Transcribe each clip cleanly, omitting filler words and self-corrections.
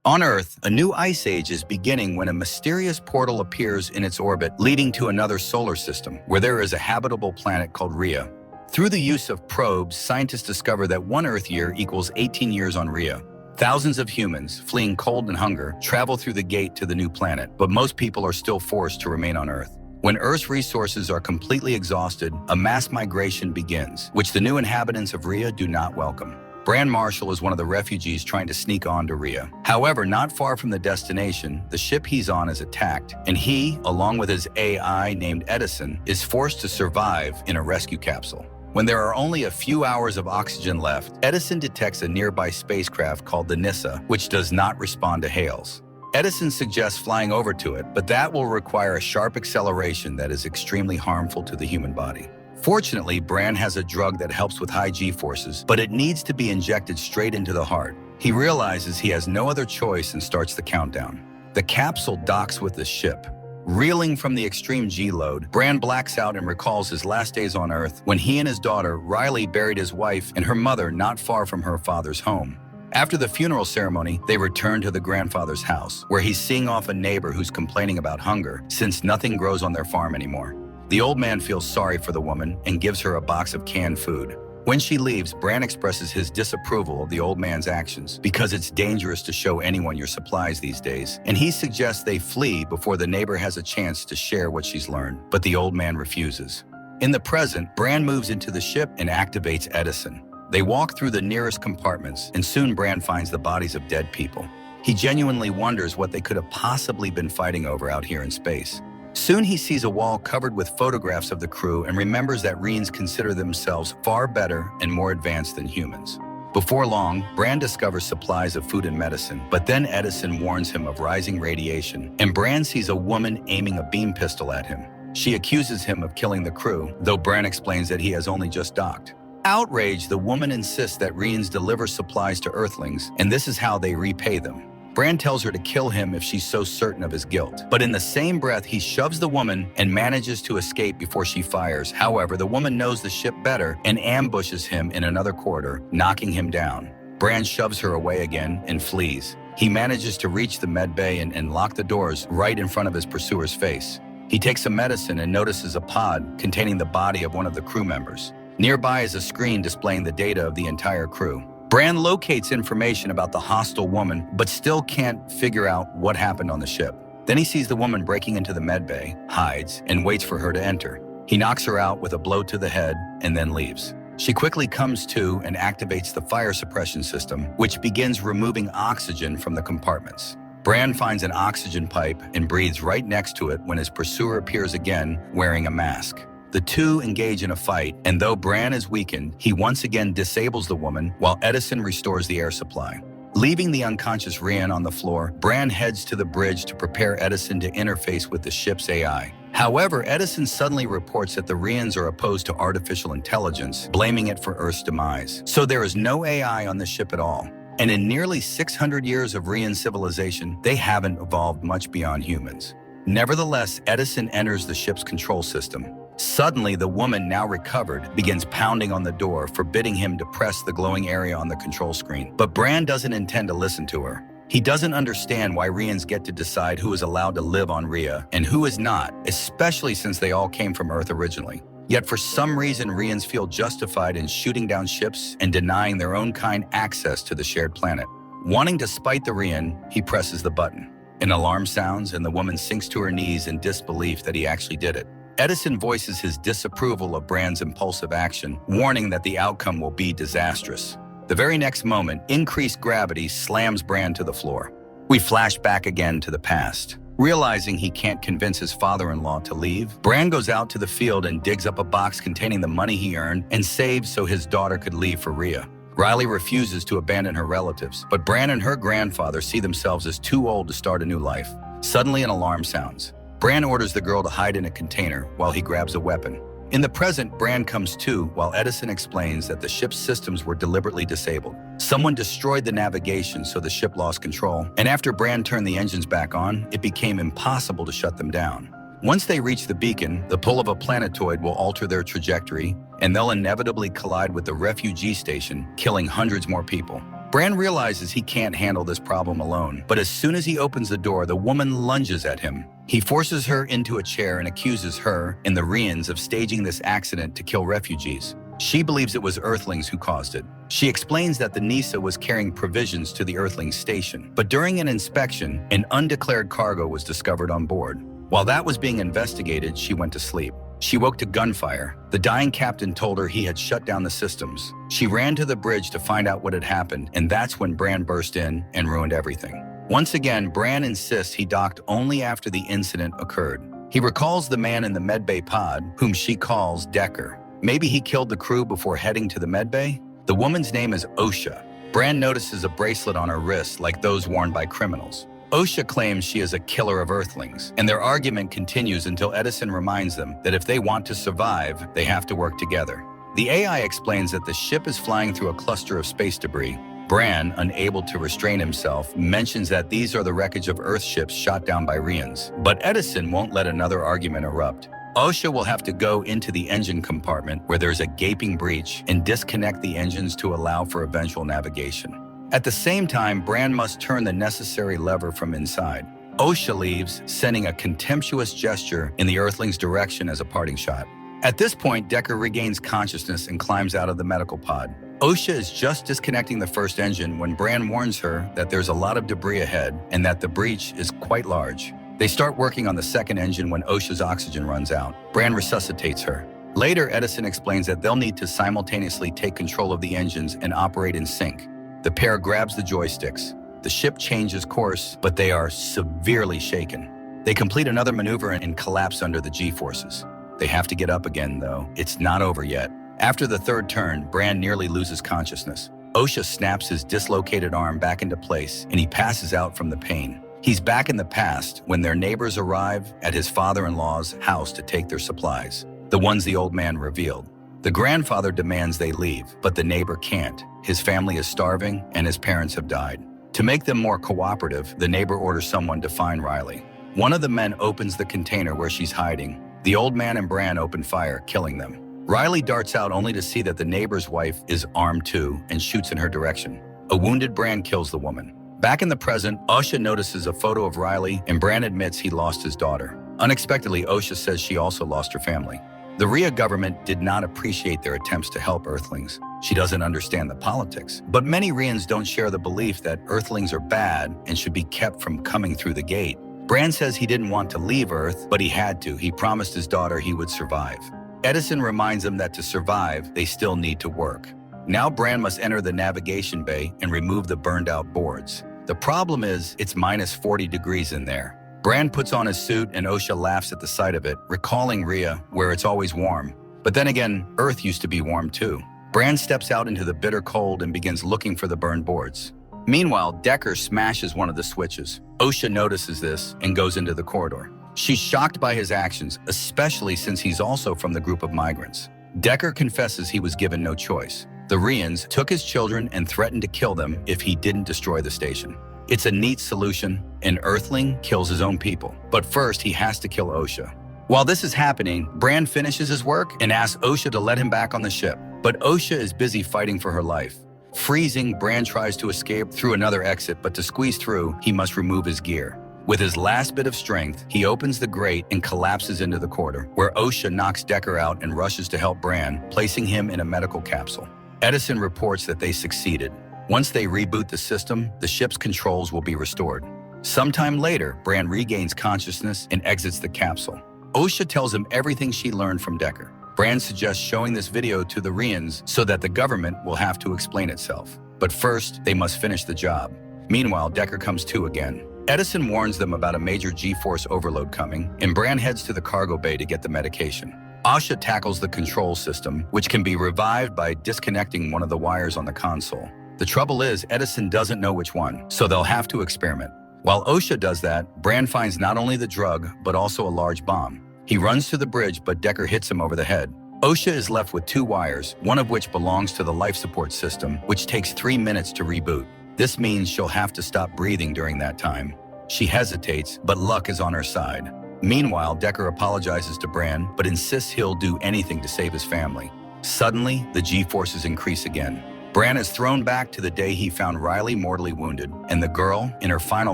On Earth, a new ice age is beginning when a mysterious portal appears in its orbit, leading to another solar system, where there is a habitable planet called Rhea. Through the use of probes, scientists discover that one Earth year equals 18 years on Rhea. Thousands of humans, fleeing cold and hunger, travel through the gate to the new planet, but most people are still forced to remain on Earth. When Earth's resources are completely exhausted, a mass migration begins, which the new inhabitants of Rhea do not welcome. Bran Marshall is one of the refugees trying to sneak on to Rhea. However, not far from the destination, the ship he's on is attacked, and he, along with his AI named Edison, is forced to survive in a rescue capsule. When there are only a few hours of oxygen left, Edison detects a nearby spacecraft called the Nissa, which does not respond to hails. Edison suggests flying over to it, but that will require a sharp acceleration that is extremely harmful to the human body. Fortunately, Bran has a drug that helps with high G-forces, but it needs to be injected straight into the heart. He realizes he has no other choice and starts the countdown. The capsule docks with the ship. Reeling from the extreme G-load, Bran blacks out and recalls his last days on Earth when he and his daughter, Riley, buried his wife and her mother not far from her father's home. After the funeral ceremony, they return to the grandfather's house, where he's seeing off a neighbor who's complaining about hunger since nothing grows on their farm anymore. The old man feels sorry for the woman and gives her a box of canned food. When she leaves, Bran expresses his disapproval of the old man's actions because it's dangerous to show anyone your supplies these days, and he suggests they flee before the neighbor has a chance to share what she's learned, but the old man refuses. In the present, Bran moves into the ship and activates Edison. They walk through the nearest compartments, and soon Bran finds the bodies of dead people. He genuinely wonders what they could have possibly been fighting over out here in space. Soon he sees a wall covered with photographs of the crew and remembers that Rheans consider themselves far better and more advanced than humans. Before long, Bran discovers supplies of food and medicine, but then Edison warns him of rising radiation, and Bran sees a woman aiming a beam pistol at him. She accuses him of killing the crew, though Bran explains that he has only just docked. Outraged, the woman insists that Rheans deliver supplies to Earthlings, and this is how they repay them. Bran tells her to kill him if she's so certain of his guilt. But in the same breath, he shoves the woman and manages to escape before she fires. However, the woman knows the ship better and ambushes him in another corridor, knocking him down. Bran shoves her away again and flees. He manages to reach the med bay and lock the doors right in front of his pursuer's face. He takes some medicine and notices a pod containing the body of one of the crew members. Nearby is a screen displaying the data of the entire crew. Bran locates information about the hostile woman, but still can't figure out what happened on the ship. Then he sees the woman breaking into the med bay, hides, and waits for her to enter. He knocks her out with a blow to the head and then leaves. She quickly comes to and activates the fire suppression system, which begins removing oxygen from the compartments. Bran finds an oxygen pipe and breathes right next to it when his pursuer appears again wearing a mask. The two engage in a fight, and though Bran is weakened, he once again disables the woman while Edison restores the air supply. Leaving the unconscious Rhean on the floor, Bran heads to the bridge to prepare Edison to interface with the ship's AI. However, Edison suddenly reports that the Rheans are opposed to artificial intelligence, blaming it for Earth's demise. So there is no AI on the ship at all. And in nearly 600 years of Rhean civilization, they haven't evolved much beyond humans. Nevertheless, Edison enters the ship's control system. Suddenly, the woman, now recovered, begins pounding on the door, forbidding him to press the glowing area on the control screen. But Bran doesn't intend to listen to her. He doesn't understand why Rheans get to decide who is allowed to live on Rhea and who is not, especially since they all came from Earth originally. Yet for some reason, Rheans feel justified in shooting down ships and denying their own kind access to the shared planet. Wanting to spite the Rhean, he presses the button. An alarm sounds and the woman sinks to her knees in disbelief that he actually did it. Edison voices his disapproval of Bran's impulsive action, warning that the outcome will be disastrous. The very next moment, increased gravity slams Bran to the floor. We flash back again to the past. Realizing he can't convince his father-in-law to leave, Bran goes out to the field and digs up a box containing the money he earned and saves so his daughter could leave for Rhea. Riley refuses to abandon her relatives, but Bran and her grandfather see themselves as too old to start a new life. Suddenly, an alarm sounds. Bran orders the girl to hide in a container while he grabs a weapon. In the present, Bran comes to while Edison explains that the ship's systems were deliberately disabled. Someone destroyed the navigation so the ship lost control, and after Bran turned the engines back on, it became impossible to shut them down. Once they reach the beacon, the pull of a planetoid will alter their trajectory, and they'll inevitably collide with the refugee station, killing hundreds more people. Bran realizes he can't handle this problem alone, but as soon as he opens the door, the woman lunges at him. He forces her into a chair and accuses her and the Rheans of staging this accident to kill refugees. She believes it was Earthlings who caused it. She explains that the Nisa was carrying provisions to the Earthlings station, but during an inspection, an undeclared cargo was discovered on board. While that was being investigated, she went to sleep. She woke to gunfire. The dying captain told her he had shut down the systems. She ran to the bridge to find out what had happened, and that's when Bran burst in and ruined everything. Once again, Bran insists he docked only after the incident occurred. He recalls the man in the medbay pod, whom she calls Decker. Maybe he killed the crew before heading to the medbay? The woman's name is Ohsha. Bran notices a bracelet on her wrist like those worn by criminals. Ohsha claims she is a killer of Earthlings, and their argument continues until Edison reminds them that if they want to survive, they have to work together. The AI explains that the ship is flying through a cluster of space debris. Bran, unable to restrain himself, mentions that these are the wreckage of Earth ships shot down by Rheans. But Edison won't let another argument erupt. Ohsha will have to go into the engine compartment where there's a gaping breach and disconnect the engines to allow for eventual navigation. At the same time, Bran must turn the necessary lever from inside. Ohsha leaves, sending a contemptuous gesture in the Earthling's direction as a parting shot. At this point, Decker regains consciousness and climbs out of the medical pod. Ohsha is just disconnecting the first engine when Bran warns her that there's a lot of debris ahead and that the breach is quite large. They start working on the second engine when Ohsha's oxygen runs out. Bran resuscitates her. Later, Edison explains that they'll need to simultaneously take control of the engines and operate in sync. The pair grabs the joysticks. The ship changes course, but they are severely shaken. They complete another maneuver and collapse under the G-forces. They have to get up again, though. It's not over yet. After the third turn, Bran nearly loses consciousness. Ohsha snaps his dislocated arm back into place, and he passes out from the pain. He's back in the past when their neighbors arrive at his father-in-law's house to take their supplies, the ones the old man revealed. The grandfather demands they leave, but the neighbor can't. His family is starving, and his parents have died. To make them more cooperative, the neighbor orders someone to find Riley. One of the men opens the container where she's hiding. The old man and Bran open fire, killing them. Riley darts out only to see that the neighbor's wife is armed too and shoots in her direction. A wounded Bran kills the woman. Back in the present, Ohsha notices a photo of Riley, and Bran admits he lost his daughter. Unexpectedly, Ohsha says she also lost her family. The Rhea government did not appreciate their attempts to help Earthlings. She doesn't understand the politics. But many Rheans don't share the belief that Earthlings are bad and should be kept from coming through the gate. Bran says he didn't want to leave Earth, but he had to. He promised his daughter he would survive. Edison reminds them that to survive, they still need to work. Now Bran must enter the navigation bay and remove the burned-out boards. The problem is, it's minus 40 degrees in there. Bran puts on his suit and Ohsha laughs at the sight of it, recalling Rhea, where it's always warm. But then again, Earth used to be warm too. Bran steps out into the bitter cold and begins looking for the burned boards. Meanwhile, Decker smashes one of the switches. Ohsha notices this and goes into the corridor. She's shocked by his actions, especially since he's also from the group of migrants. Decker confesses he was given no choice. The Rheans took his children and threatened to kill them if he didn't destroy the station. It's a neat solution. An Earthling kills his own people. But first, he has to kill Ohsha. While this is happening, Bran finishes his work and asks Ohsha to let him back on the ship. But Ohsha is busy fighting for her life. Freezing, Bran tries to escape through another exit, but to squeeze through, he must remove his gear. With his last bit of strength, he opens the grate and collapses into the corridor, where Ohsha knocks Decker out and rushes to help Bran, placing him in a medical capsule. Edison reports that they succeeded. Once they reboot the system, the ship's controls will be restored. Sometime later, Bran regains consciousness and exits the capsule. Ohsha tells him everything she learned from Decker. Bran suggests showing this video to the Rheans so that the government will have to explain itself. But first, they must finish the job. Meanwhile, Decker comes to again. Edison warns them about a major G-force overload coming, and Bran heads to the cargo bay to get the medication. Ohsha tackles the control system, which can be revived by disconnecting one of the wires on the console. The trouble is, Edison doesn't know which one, so they'll have to experiment. While Ohsha does that, Bran finds not only the drug, but also a large bomb. He runs to the bridge, but Decker hits him over the head. Ohsha is left with 2 wires, one of which belongs to the life support system, which takes 3 minutes to reboot. This means she'll have to stop breathing during that time. She hesitates, but luck is on her side. Meanwhile, Decker apologizes to Bran, but insists he'll do anything to save his family. Suddenly, the G-forces increase again. Bran is thrown back to the day he found Riley mortally wounded, and the girl, in her final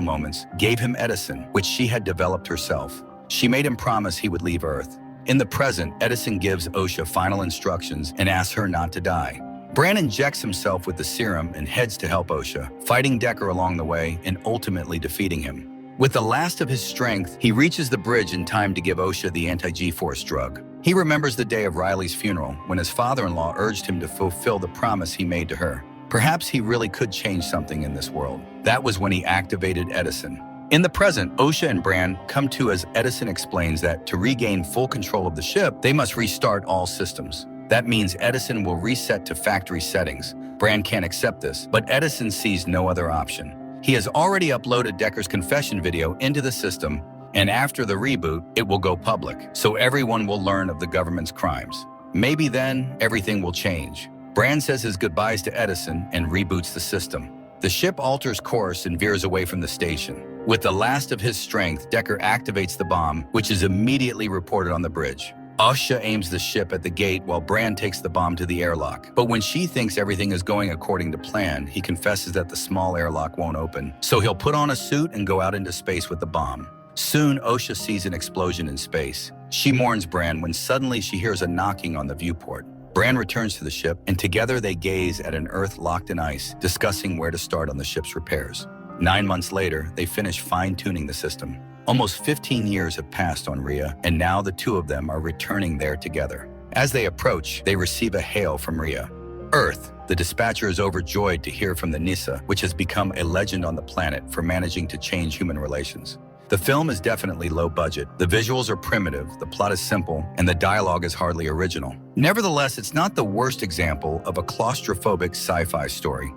moments, gave him Edison, which she had developed herself. She made him promise he would leave Earth. In the present, Edison gives Ohsha final instructions and asks her not to die. Bran injects himself with the serum and heads to help Ohsha, fighting Decker along the way and ultimately defeating him. With the last of his strength, he reaches the bridge in time to give Ohsha the anti-G-force drug. He remembers the day of Riley's funeral when his father-in-law urged him to fulfill the promise he made to her. Perhaps he really could change something in this world. That was when he activated Edison. In the present, Ohsha and Bran come to as Edison explains that to regain full control of the ship, they must restart all systems. That means Edison will reset to factory settings. Bran can't accept this, but Edison sees no other option. He has already uploaded Decker's confession video into the system, and after the reboot, it will go public, so everyone will learn of the government's crimes. Maybe then, everything will change. Bran says his goodbyes to Edison and reboots the system. The ship alters course and veers away from the station. With the last of his strength, Decker activates the bomb, which is immediately reported on the bridge. Ohsha aims the ship at the gate while Bran takes the bomb to the airlock. But when she thinks everything is going according to plan, he confesses that the small airlock won't open. So he'll put on a suit and go out into space with the bomb. Soon, Ohsha sees an explosion in space. She mourns Bran when suddenly she hears a knocking on the viewport. Bran returns to the ship, and together they gaze at an Earth locked in ice, discussing where to start on the ship's repairs. 9 months later, they finish fine-tuning the system. Almost 15 years have passed on Rhea, and now the two of them are returning there together. As they approach, they receive a hail from Rhea. Earth, the dispatcher is overjoyed to hear from the Nissa, which has become a legend on the planet for managing to change human relations. The film is definitely low budget, the visuals are primitive, the plot is simple, and the dialogue is hardly original. Nevertheless, it's not the worst example of a claustrophobic sci-fi story.